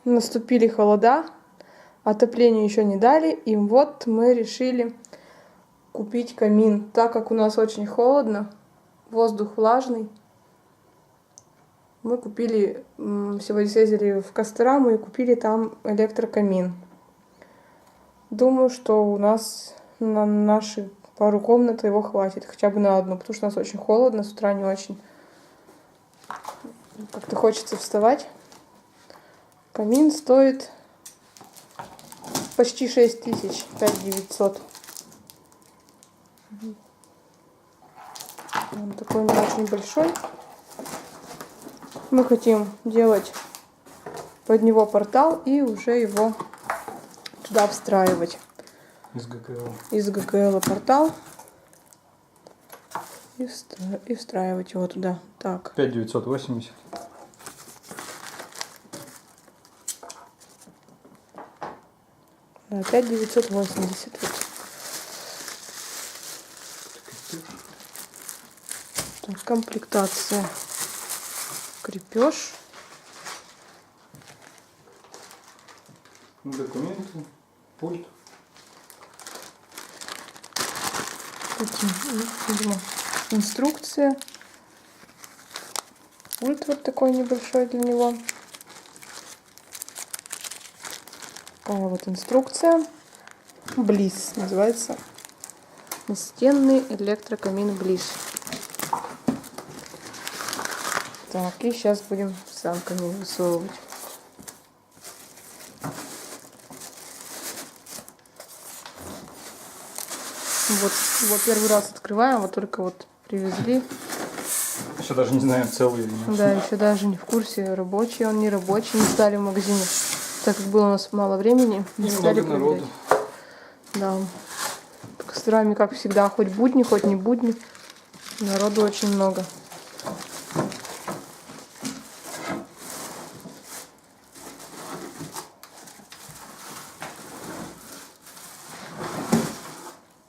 наступили холода, отопление еще не дали, и вот мы решили купить камин. Так как у нас очень холодно, воздух влажный, мы купили, сегодня съездили в Костераму и купили там электрокамин. Думаю, что у нас на наши пару комнат его хватит, хотя бы на одну, потому что у нас очень холодно, с утра не очень как-то хочется вставать. Камин стоит почти 6 тысяч, 5900. Он такой не очень большой. Мы хотим делать под него портал и уже его туда встраивать. Из ГКЛ. Из ГКЛ портал. И встраивать его туда. Так. 5980. Да, 5980. Так, комплектация. Крепеж. Документы. Пульт. Тут, видимо, инструкция. Пульт вот такой небольшой для него. Такая вот инструкция. Близ называется. Настенный электрокамин Близ. Так, и сейчас будем сам камин высовывать. Вот первый раз открываем, вот только вот привезли. Еще даже не знаем, целый или нет. Да, еще даже не в курсе, рабочий он, не рабочий, не стали в магазине. Так как было у нас мало времени, не стали проверять. Да. В Костераме, как всегда, хоть будни, хоть не будни. Народу очень много.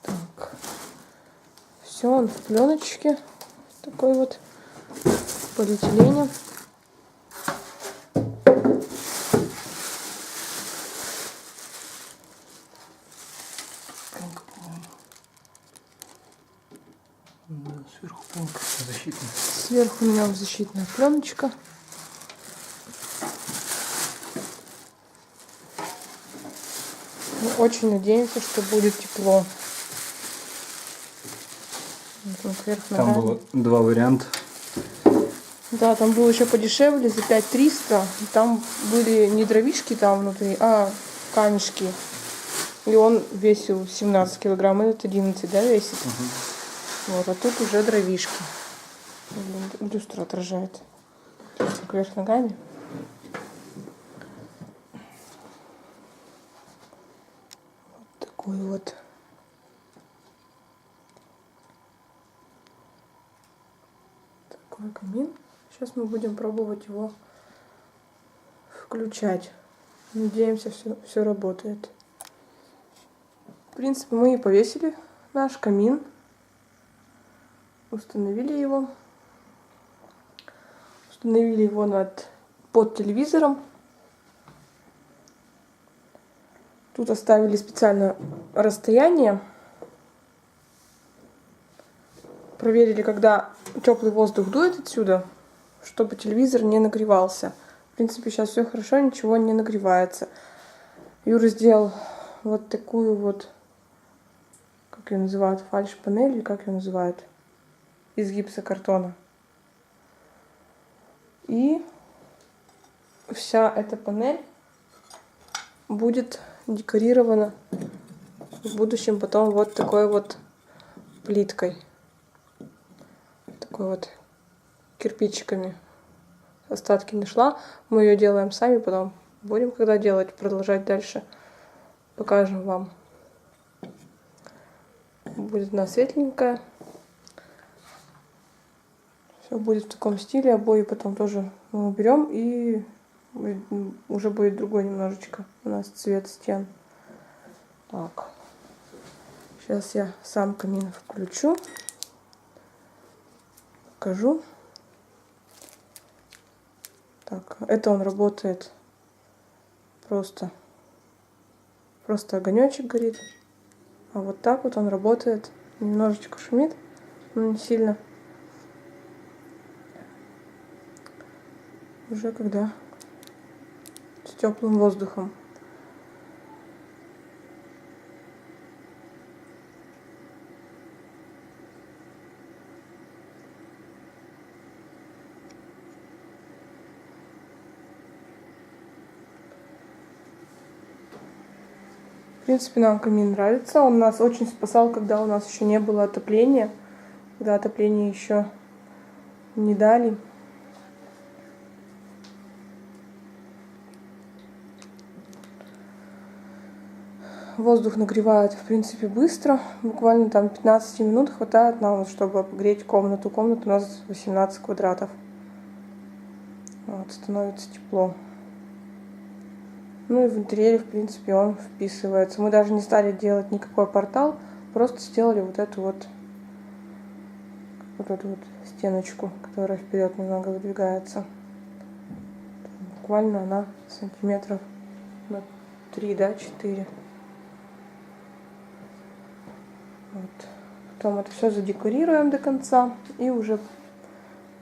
Так. Все, он в пленочке. Такой вот полиэтилене. Сверху пленка защитная. Сверху у меня защитная пленочка. Мы очень надеемся, что будет тепло. Там было два варианта. Да, там был еще подешевле, за 5300. Там были не дровишки там внутри, а камешки. И он весил 17 килограмм, этот 11, да, весит? Вот, а тут уже дровишки. Блин, люстра отражает. Так, вверх ногами. Вот такой вот. Такой камин. Сейчас мы будем пробовать его включать. Надеемся, все работает. В принципе, мы и повесили наш камин. Установили его. Установили его под телевизором. Тут оставили специально расстояние. Проверили, когда теплый воздух дует отсюда, чтобы телевизор не нагревался. В принципе, сейчас все хорошо, ничего не нагревается. Юра сделал вот такую вот, как ее называют, фальш-панель, или как ее называют, из гипсокартона. И вся эта панель будет декорирована в будущем потом вот такой вот плиткой. Такой вот кирпичиками. Остатки нашла. Мы ее делаем сами, потом будем когда делать, продолжать дальше. Покажем вам. Будет она светленькая. Все будет в таком стиле. Обои потом тоже мы уберем, и уже будет другой немножечко у нас цвет стен. Так. Сейчас я сам камин включу. Покажу. Так, это он работает Просто огонечек горит. А вот так вот он работает. Немножечко шумит, но не сильно. Уже когда с теплым воздухом. В принципе, нам камин нравится. Он нас очень спасал, когда у нас еще не было отопления. Когда отопление еще не дали. Воздух нагревает, в принципе, быстро. Буквально там 15 минут хватает нам, чтобы погреть комнату. Комната у нас 18 квадратов. Вот, становится тепло. Ну и в интерьере, в принципе, он вписывается. Мы даже не стали делать никакой портал, просто сделали вот эту вот стеночку, которая вперед немного выдвигается. Буквально она сантиметров на 3, да, 4. Вот. Потом это все задекорируем до конца и уже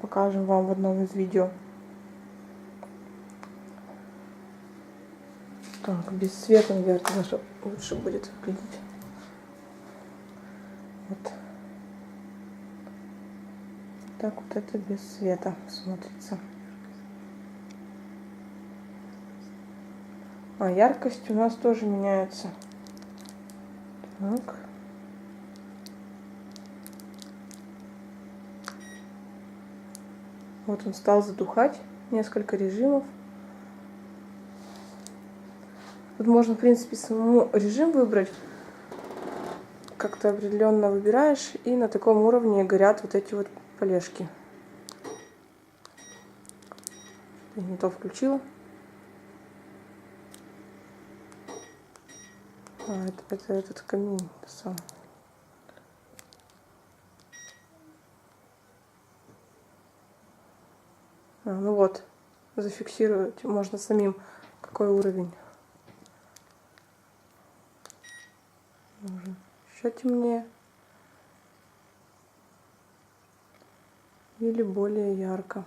покажем вам в одном из видео. Так, без света, наверное, даже лучше будет выглядеть. Вот. Так вот это без света смотрится. А яркость у нас тоже меняется. Так. Вот он стал затухать. Несколько режимов. Тут можно, в принципе, самому режим выбрать. Как-то определенно выбираешь, и на таком уровне горят вот эти вот полежки. Я не то включила. Это этот камин сам. Ну вот, зафиксировать можно самим, какой уровень. Можно еще темнее. Или более ярко.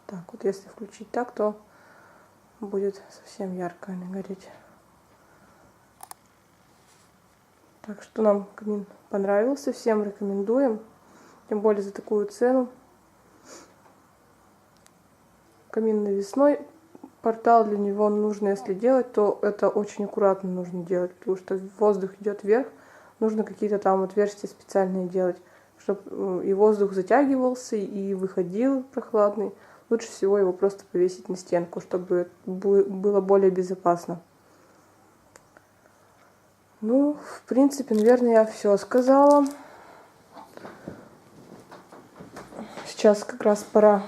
Так, вот если включить так, то будет совсем ярко не гореть. Так что нам камин понравился, всем рекомендуем. Тем более за такую цену. Камин навесной. Портал для него нужно, если делать, то это очень аккуратно нужно делать, потому что воздух идет вверх. Нужно какие-то там отверстия специальные делать, чтобы и воздух затягивался, и выходил прохладный. Лучше всего его просто повесить на стенку, чтобы было более безопасно. Ну, в принципе, наверное, я все сказала. Сейчас как раз пора,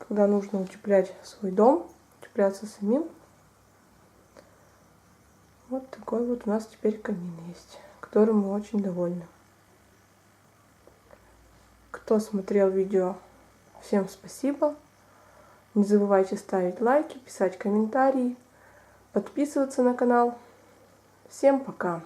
когда нужно утеплять свой дом, утепляться самим. Вот такой вот у нас теперь камин есть, которым мы очень довольны. Кто смотрел видео, всем спасибо. Не забывайте ставить лайки, писать комментарии, подписываться на канал. Всем пока!